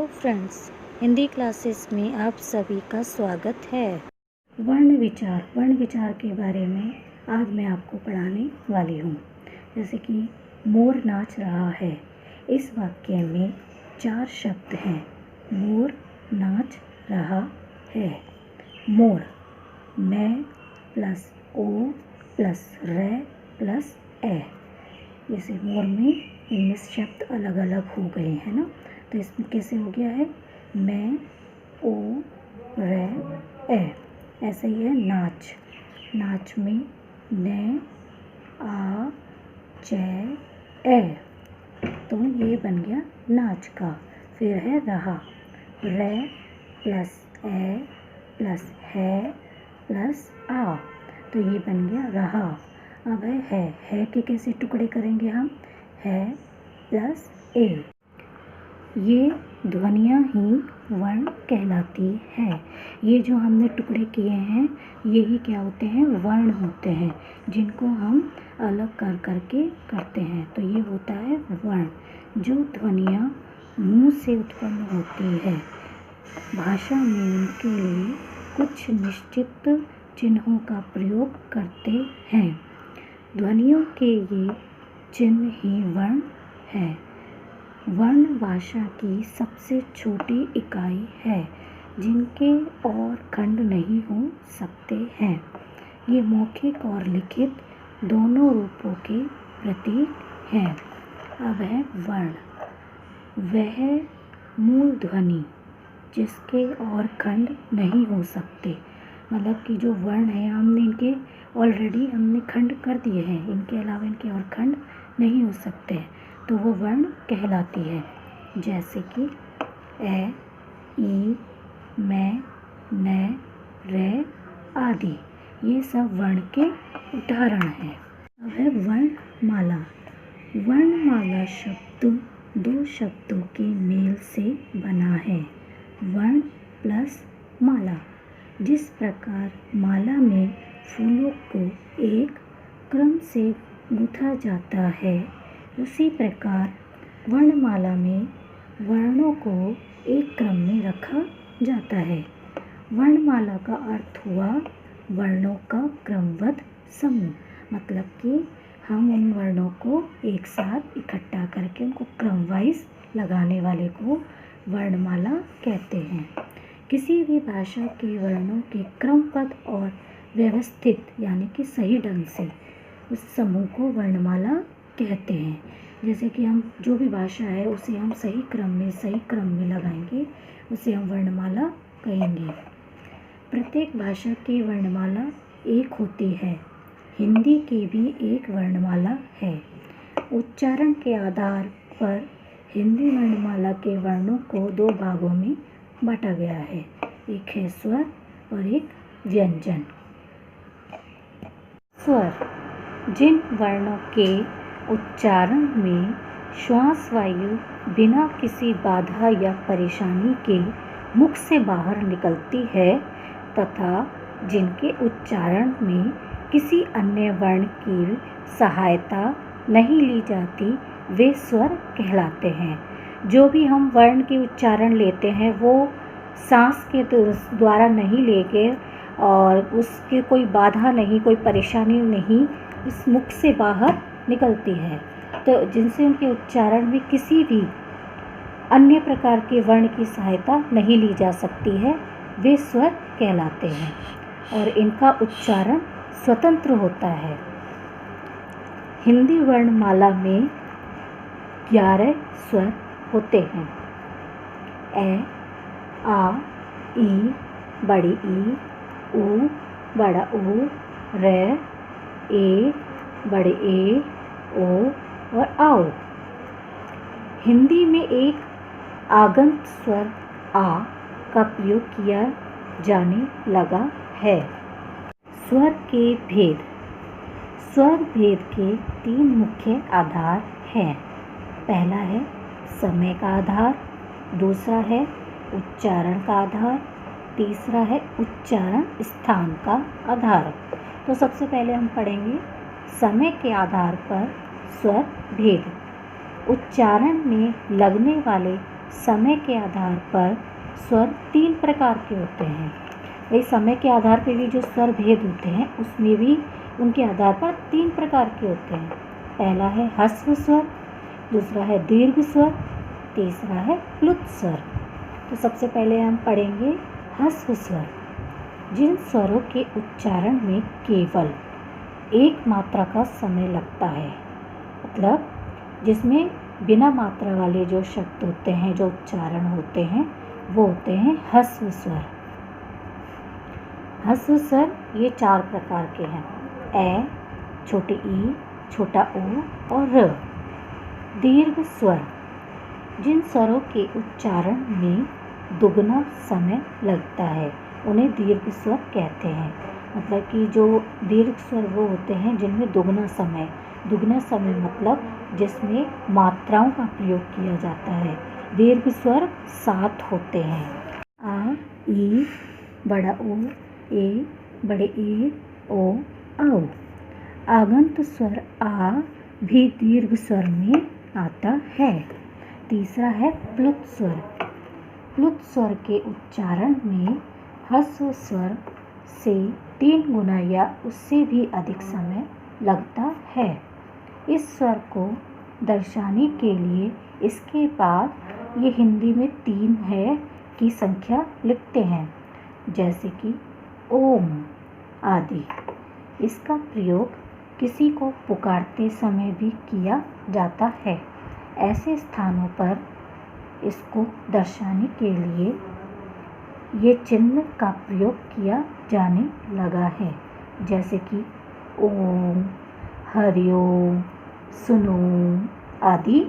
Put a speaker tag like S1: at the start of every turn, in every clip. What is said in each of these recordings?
S1: Friends, Hindi classes में आप सभी का स्वागत है। वर्ण विचार के बारे में आज मैं आपको पढ़ाने वाली हूँ। जैसे कि मोर नाच रहा है। इस वाक्य में 4 शब्द हैं। मोर नाच रहा है। मोर मैं प्लस ओ प्लस रे प्लस ए। जैसे मोर में इनमें शब्द अलग अलग हो गए हैं ना, तो इसमें कैसे हो गया है, मैं ओ रे ए। ऐसे ही है नाच। नाच में ने आ चे ए, तो ये बन गया नाच का। फिर है रहा, रे प्लस ए प्लस है प्लस आ, तो ये बन गया रहा। अब है के कैसे टुकड़े करेंगे हम, है प्लस ए। ये ध्वनियाँ ही वर्ण कहलाती हैं। ये जो हमने टुकड़े किए हैं, यही क्या होते हैं, वर्ण होते हैं, जिनको हम अलग कर करके करते हैं। तो ये होता है वर्ण, जो ध्वनियाँ मुंह से उत्पन्न होती है। भाषा में उनके लिए कुछ निश्चित चिन्हों का प्रयोग करते हैं। ध्वनियों के ये चिन्ह ही वर्ण है। वर्ण भाषा की सबसे छोटी इकाई है, जिनके और खंड नहीं हो सकते हैं। ये मौखिक और लिखित दोनों रूपों के प्रतीक हैं। अब है वर्ण। वह मूल ध्वनि जिसके और खंड नहीं हो सकते, मतलब कि जो वर्ण है हमने इनके ऑलरेडी खंड कर दिए हैं, इनके अलावा इनके और खंड नहीं हो सकते हैं, तो वो वर्ण कहलाती है। जैसे कि ए, ई, मैं, ने, रे आदि, ये सब वर्ण के उदाहरण हैं। अब है वर्णमाला। वर्णमाला शब्द 2 शब्दों के मेल से बना है, वर्ण प्लस माला। जिस प्रकार माला में फूलों को एक क्रम से गूंथा जाता है, उसी प्रकार वर्णमाला में वर्णों को एक क्रम में रखा जाता है। वर्णमाला का अर्थ हुआ वर्णों का क्रमबद्ध समूह, मतलब कि हम उन वर्णों को एक साथ इकट्ठा करके उनको क्रम वाइज लगाने वाले को वर्णमाला कहते हैं। किसी भी भाषा के वर्णों के क्रमबद्ध और व्यवस्थित यानी कि सही ढंग से उस समूह को वर्णमाला कहते हैं। जैसे कि हम जो भी भाषा है उसे हम सही क्रम में लगाएंगे, उसे हम वर्णमाला कहेंगे। प्रत्येक भाषा की वर्णमाला एक होती है। हिंदी की भी एक वर्णमाला है। उच्चारण के आधार पर हिंदी वर्णमाला के वर्णों को 2 भागों में बांटा गया है, एक है स्वर और एक व्यंजन। स्वर, जिन वर्णों के उच्चारण में श्वास वायु बिना किसी बाधा या परेशानी के मुख से बाहर निकलती है तथा जिनके उच्चारण में किसी अन्य वर्ण की सहायता नहीं ली जाती, वे स्वर कहलाते हैं। जो भी हम वर्ण के उच्चारण लेते हैं वो सांस के द्वारा नहीं लेके और उसके कोई बाधा नहीं, कोई परेशानी नहीं, इस मुख से बाहर निकलती है, तो जिनसे उनके उच्चारण में किसी भी अन्य प्रकार के वर्ण की सहायता नहीं ली जा सकती है, वे स्वर कहलाते हैं और इनका उच्चारण स्वतंत्र होता है। हिंदी वर्णमाला में 11 स्वर होते हैं। ए, आ, ई, बड़ी ई, ऊ, बड़ा ऊ, रे, ए, बड़े ए, ओ और आओ। हिंदी में एक आगंत स्वर आ का प्रयोग किया जाने लगा है। स्वर के भेद। स्वर भेद के 3 मुख्य आधार हैं। पहला है समय का आधार, दूसरा है उच्चारण का आधार, तीसरा है उच्चारण स्थान का आधार। तो सबसे पहले हम पढ़ेंगे समय के आधार पर स्वर भेद। उच्चारण में लगने वाले समय के आधार पर स्वर 3 प्रकार के होते हैं। भाई समय के आधार पर भी जो स्वर भेद होते हैं उसमें भी उनके आधार पर 3 प्रकार के होते हैं। पहला है ह्रस्व स्वर, दूसरा है दीर्घ स्वर, तीसरा है प्लुत स्वर। तो सबसे पहले हम पढ़ेंगे ह्रस्व स्वर। जिन स्वरों के उच्चारण में केवल एक मात्रा का समय लगता है, मतलब जिसमें बिना मात्रा वाले जो शब्द होते हैं, जो उच्चारण होते हैं, वो होते हैं ह्रस्व स्वर। ह्रस्व स्वर ये 4 प्रकार के हैं। ए, छोटे ई, छोटा ओ और र। दीर्घ स्वर, जिन स्वरों के उच्चारण में दुगना समय लगता है उन्हें दीर्घ स्वर कहते हैं। मतलब कि जो दीर्घ स्वर वो होते हैं जिनमें दुगना समय मतलब जिसमें मात्राओं का प्रयोग किया जाता है। दीर्घ स्वर 7 होते हैं। आ, ई, बड़ा ओ, ए, बड़े ए, ओ, औ। आगंत स्वर आ भी दीर्घ स्वर में आता है। तीसरा है प्लुत स्वर। प्लुत स्वर के उच्चारण में ह्रस्व स्वर से 3 गुना या उससे भी अधिक समय लगता है। इस स्वर को दर्शाने के लिए इसके बाद ये हिंदी में 3 है की संख्या लिखते हैं, जैसे कि ओम आदि। इसका प्रयोग किसी को पुकारते समय भी किया जाता है। ऐसे स्थानों पर इसको दर्शाने के लिए ये चिन्ह का प्रयोग किया जाने लगा है, जैसे कि ओम, हरिओम, सुनोम आदि।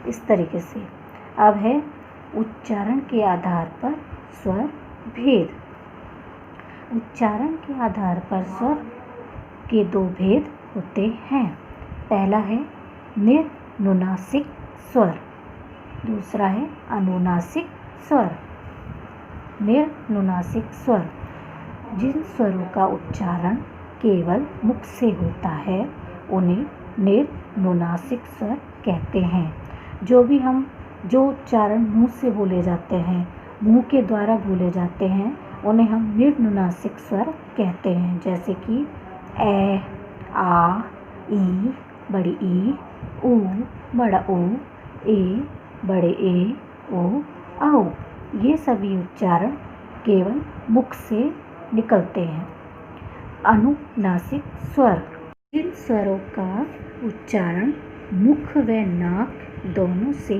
S1: इस तरीके से अब है उच्चारण के आधार पर स्वर भेद। उच्चारण के आधार पर स्वर के 2 भेद होते हैं। पहला है निर्नुनासिक स्वर, दूसरा है अनुनासिक स्वर। निर्नुनासिक स्वर, जिन स्वरों का उच्चारण केवल मुख से होता है उन्हें निर्नुनासिक स्वर कहते हैं। जो उच्चारण मुंह से बोले जाते हैं, मुंह के द्वारा बोले जाते हैं, उन्हें हम निर्नुनासिक स्वर कहते हैं, जैसे कि ए, आ, ई, बड़ी ई, ऊ, बड़ा ऊ, ए, बड़े ए, ओ, औ। ये सभी उच्चारण केवल मुख से निकलते हैं। अनुनासिक स्वर, जिन स्वरों का उच्चारण मुख व नाक दोनों से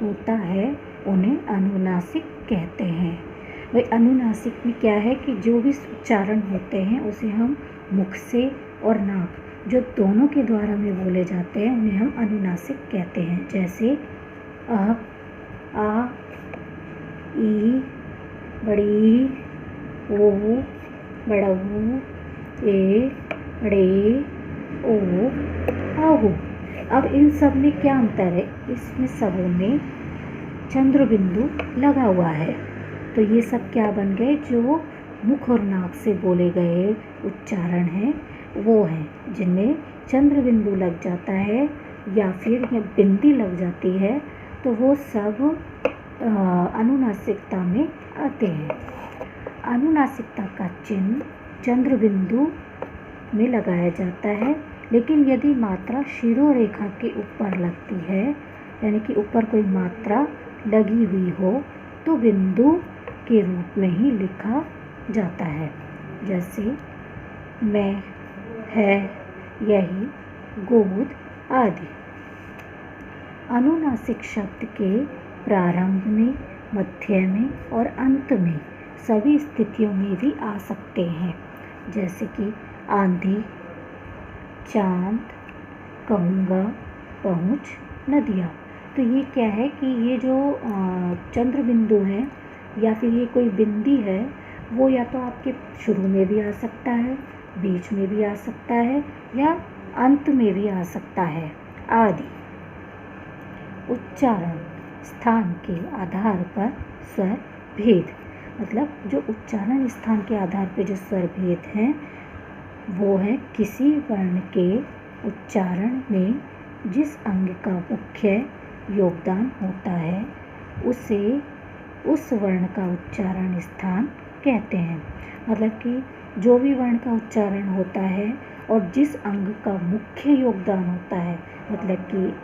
S1: होता है उन्हें अनुनासिक कहते हैं। वही अनुनासिक में क्या है कि जो भी उच्चारण होते हैं उसे हम मुख से और नाक जो दोनों के द्वारा में बोले जाते हैं उन्हें हम अनुनासिक कहते हैं, जैसे अ, आ, ई, बड़ी, ओ, बड़ा ऊ, ए, बड़े, ओ, आहू। अब इन सब में क्या अंतर है? इसमें सबों में चंद्र बिंदु लगा हुआ है। तो ये सब क्या बन गए? जो मुख और नाक से बोले गए उच्चारण हैं वो हैं जिनमें चंद्र बिंदु लग जाता है या फिर ये बिंदी लग जाती है, तो वो सब अनुनासिकता में आते हैं। अनुनासिकता का चिन्ह चंद्र बिंदु में लगाया जाता है, लेकिन यदि मात्रा शिरोरेखा के ऊपर लगती है, यानी कि ऊपर कोई मात्रा लगी हुई हो, तो बिंदु के रूप में ही लिखा जाता है, जैसे मैं, है, यही, गोद आदि। अनुनासिक शब्द के प्रारंभ में, मध्य में और अंत में सभी स्थितियों में भी आ सकते हैं, जैसे कि आंधी, चांद, कहूँगा, पहुँच, नदियाँ। तो ये क्या है कि ये जो चंद्र बिंदु है या फिर ये कोई बिंदी है, वो या तो आपके शुरू में भी आ सकता है, बीच में भी आ सकता है या अंत में भी आ सकता है आदि। उच्चारण स्थान के आधार पर स्वर भेद, मतलब जो उच्चारण स्थान के आधार पर जो स्वर भेद हैं वो है किसी वर्ण के उच्चारण में जिस अंग का मुख्य योगदान होता है उसे उस वर्ण का उच्चारण स्थान कहते हैं। मतलब कि जो भी वर्ण का उच्चारण होता है और जिस अंग का मुख्य योगदान होता है, मतलब कि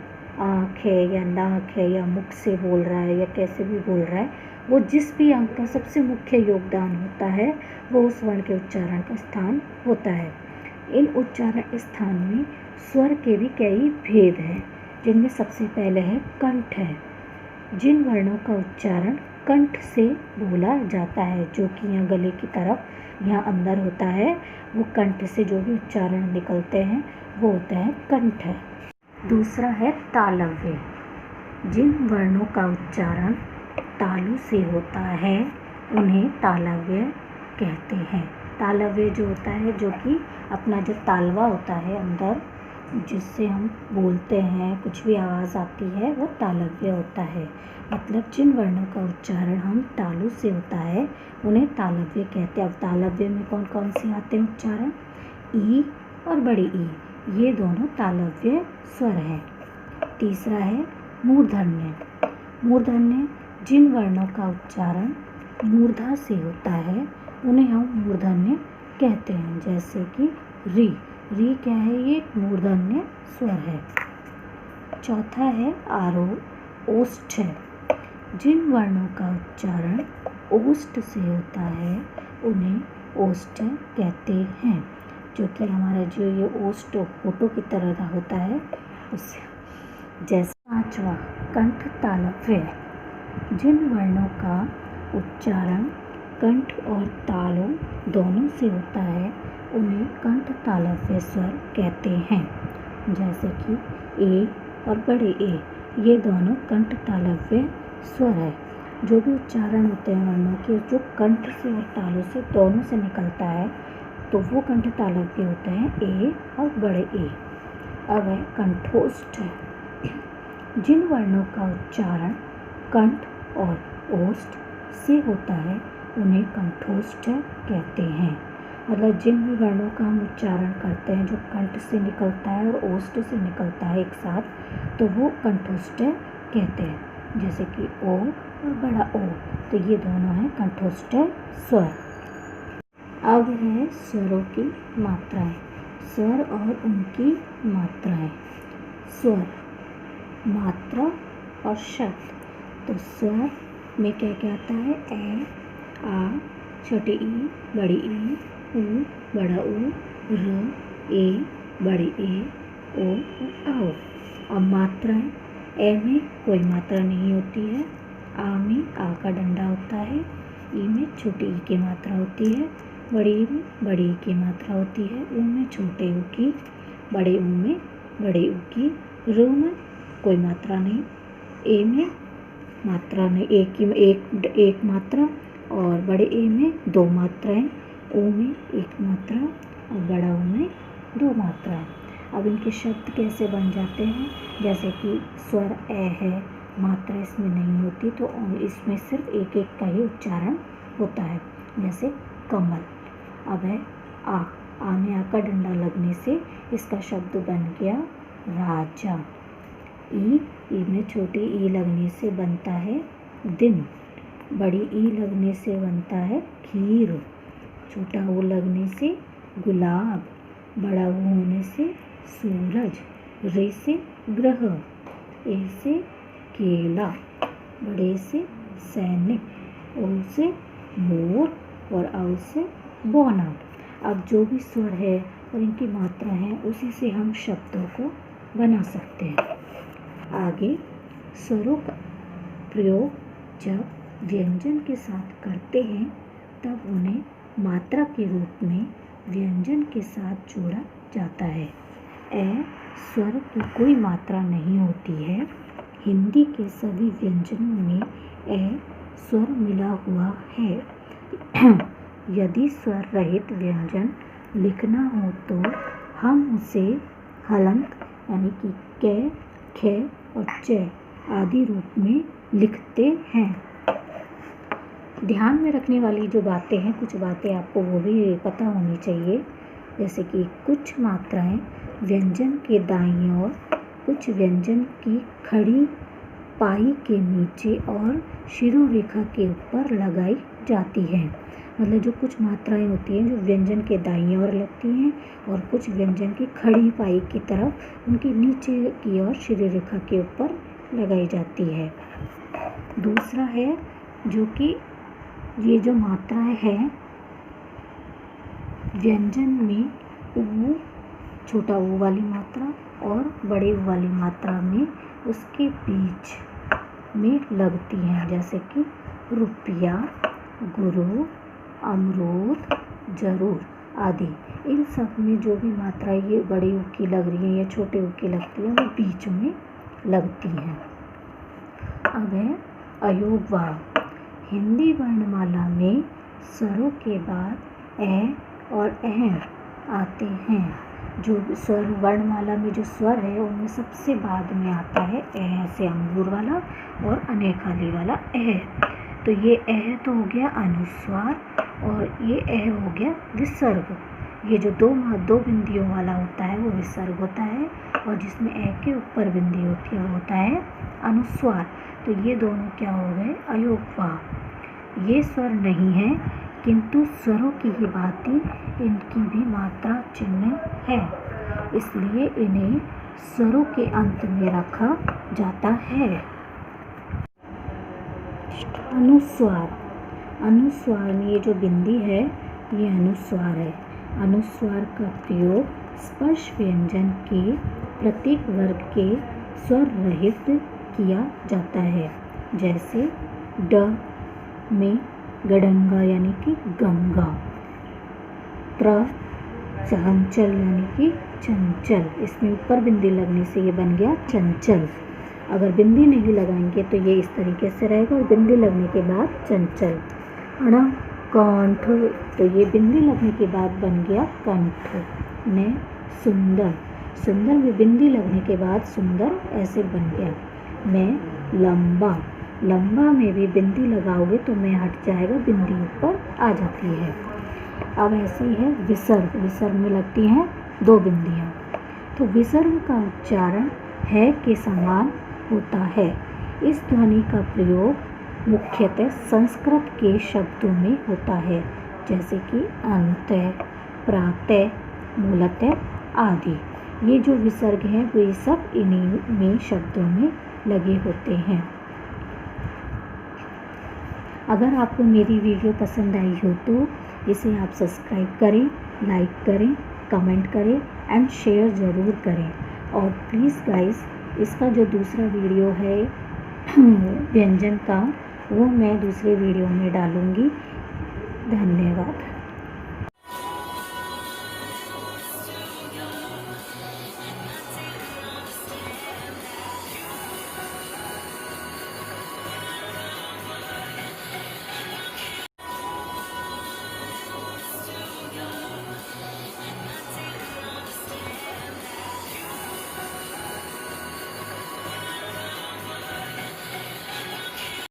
S1: आँख है या नाक है या मुख से बोल रहा है या कैसे भी बोल रहा है, वो जिस भी अंग का सबसे मुख्य योगदान होता है वो उस वर्ण के उच्चारण का स्थान होता है। इन उच्चारण स्थान में स्वर के भी कई भेद हैं, जिनमें सबसे पहले है कंठ है। जिन वर्णों का उच्चारण कंठ से बोला जाता है, जो कि यहाँ गले की तरफ यहाँ अंदर होता है, वो कंठ से जो भी उच्चारण निकलते हैं वो होता है कंठ है। दूसरा है तालव्य। जिन वर्णों का उच्चारण तालु से होता है उन्हें तालव्य कहते हैं। तालव्य जो होता है, जो कि अपना जो तालवा होता है अंदर, जिससे हम बोलते हैं, कुछ भी आवाज़ आती है, वो तालव्य होता है। मतलब जिन वर्णों का उच्चारण हम तालु से होता है उन्हें तालव्य कहते हैं। अब तालव्य में कौन कौन से आते हैं उच्चारण? ई और बड़ी ई, ये दोनों तालव्य स्वर हैं। तीसरा है मूर्धन्य। मूर्धन्य जिन वर्णों का उच्चारण मूर्धा से होता है उन्हें हम मूर्धन्य कहते हैं। जैसे कि री, री क्या है? ये मूर्धन्य स्वर है। चौथा है आरोह ओष्ठ। जिन वर्णों का उच्चारण ओष्ठ से होता है उन्हें ओष्ठ कहते हैं, जो कि हमारा जो ये ओष्ठ होठों की तरह होता है उससे। जैसे पांचवा कंठ तालव्य। जिन वर्णों का उच्चारण कंठ और तालु दोनों से होता है उन्हें कंठ तालव्य स्वर कहते हैं। जैसे कि ए और बड़े ए, ये दोनों कंठ तालव्य स्वर है। जो भी उच्चारण होते हैं वर्णों के, जो कंठ से और तालु से दोनों से निकलता है, तो वो कंठ तालव्य होते हैं, ए और बड़े ए। अब है कंठोष्ठ। जिन वर्णों का उच्चारण कंठ और ओष्ठ से होता है उन्हें कंठोष्ठ कहते हैं। मतलब जिन भी वर्णों का हम उच्चारण करते हैं जो कंठ से निकलता है और ओष्ठ से निकलता है एक साथ, तो वो कंठोष्ठ कहते हैं। जैसे कि ओ और बड़ा ओ, तो ये दोनों हैं कंठोष्ठ स्वर। अब है स्वरों की मात्राएं। स्वर और उनकी मात्राएं। स्वर, मात्रा और शब्द। तो स्वर में क्या क्या आता है? ए, आ, छोटी ई, बड़ी ई, ऊ, बड़ा ऊ, र, ए, बड़ी ए, ओ और आओ। अब मात्राएं, ए में कोई मात्रा नहीं होती है, आ में आ का डंडा होता है, ई में छोटी ई की मात्रा होती है, बड़ी ई में बड़ी ई की मात्रा होती है, ऊ में छोटे ऊ की, बड़े ऊ में बड़े ऊ की, र में कोई मात्रा नहीं, ए में मात्रा नहीं, एक मात्रा, और बड़े ए में दो मात्राएं, ओ में एक मात्रा और बड़ा ओ में दो मात्राएं। अब इनके शब्द कैसे बन जाते हैं? जैसे कि स्वर ए है, मात्रा इसमें नहीं होती, तो इसमें सिर्फ एक एक का ही उच्चारण होता है। जैसे कमल। अब है आ, आ में आ का डंडा लगने से इसका शब्द बन गया राजा। ई में छोटी ई लगने से बनता है दिन। बड़ी ई लगने से बनता है खीर। छोटा ओ लगने से गुलाब। बड़ा ओ होने से सूरज। रे से ग्रह। ए से केला। बड़े से सैनिक। ओ से मोर और औ से बौना। अब जो भी स्वर है और इनकी मात्रा है उसी से हम शब्दों को बना सकते हैं। आगे स्वरों का प्रयोग जब व्यंजन के साथ करते हैं तब उन्हें मात्रा के रूप में व्यंजन के साथ जोड़ा जाता है। ए स्वर की कोई मात्रा नहीं होती है। हिंदी के सभी व्यंजनों में ए स्वर मिला हुआ है। यदि स्वर रहित व्यंजन लिखना हो तो हम उसे हलंत यानी कि क, ख और च आदि रूप में लिखते हैं। ध्यान में रखने वाली जो बातें हैं, कुछ बातें आपको वो भी पता होनी चाहिए। जैसे कि कुछ मात्राएं व्यंजन के दाईं ओर, कुछ व्यंजन की खड़ी पाई के नीचे और शिरोरेखा के ऊपर लगाई जाती है। मतलब जो कुछ मात्राएं होती हैं जो व्यंजन के दाईं ओर लगती हैं और कुछ व्यंजन की खड़ी पाई की तरफ उनके नीचे की ओर शिरोरेखा के ऊपर लगाई जाती है। दूसरा है जो कि ये जो मात्राएं हैं व्यंजन में ऊ, छोटा ऊ वाली मात्रा और बड़े ऊ वाली मात्रा में उसके बीच में लगती हैं, जैसे कि रुपया, गुरु, अमरूद, जरूर आदि। इन सब में जो भी मात्राएं ये बड़े ऊ की लग रही हैं या छोटे ऊ की लगती हैं वो बीच में लगती हैं। अब है अयोगवाव। हिंदी वर्णमाला में स्वरों के बाद ए और अह आते हैं। जो स्वर वर्णमाला में जो स्वर है उनमें सबसे बाद में आता है अह से अंगूर वाला और अनेखाली वाला अह। तो ये अह तो हो गया अनुस्वार और ये अह हो गया विसर्ग। ये जो दो बिंदियों वाला होता है वो विसर्ग होता है और जिसमें अ के ऊपर बिंदी होती है वो होता है अनुस्वार। तो ये दोनों क्या हो गए अयोगवाव। ये स्वर नहीं है किंतु स्वरों की ही भांति इनकी भी मात्रा चिन्ह है, इसलिए इन्हें स्वरों के अंत में रखा जाता है। अनुस्वार। अनुस्वार में ये जो बिंदी है ये अनुस्वार है। अनुस्वार का प्रयोग स्पर्श व्यंजन के प्रत्येक वर्ग के स्वर रहित किया जाता है। जैसे ड में गडंगा यानी कि गंगा, त्र चंचल यानी कि चंचल, इसमें ऊपर बिंदी लगने से ये बन गया चंचल। अगर बिंदी नहीं लगाएंगे तो ये इस तरीके से रहेगा और बिंदी लगने के बाद चंचल। अण कंठ, तो ये बिंदी लगने के बाद बन गया कंठ। ने सुंदर, सुंदर में बिंदी लगने के बाद सुंदर ऐसे बन गया। मैं लंबा, लंबा में भी बिंदी लगाओगे तो मैं हट जाएगा, बिंदी ऊपर आ जाती है। अब ऐसे ही है विसर्ग। विसर्ग में लगती हैं दो बिंदियाँ। तो विसर्ग का उच्चारण है के समान होता है। इस ध्वनि का प्रयोग मुख्यतः संस्कृत के शब्दों में होता है, जैसे कि अंतः, प्रातः, मूलतः आदि। ये जो विसर्ग हैं वो ये सब इन्हीं में शब्दों में लगे होते हैं। अगर आपको मेरी वीडियो पसंद आई हो तो इसे आप सब्सक्राइब करें, लाइक करें, कमेंट करें एंड शेयर ज़रूर करें। और प्लीज़ गाइस, इसका जो दूसरा वीडियो है व्यंजन का वो मैं दूसरे वीडियो में डालूँगी। धन्यवाद।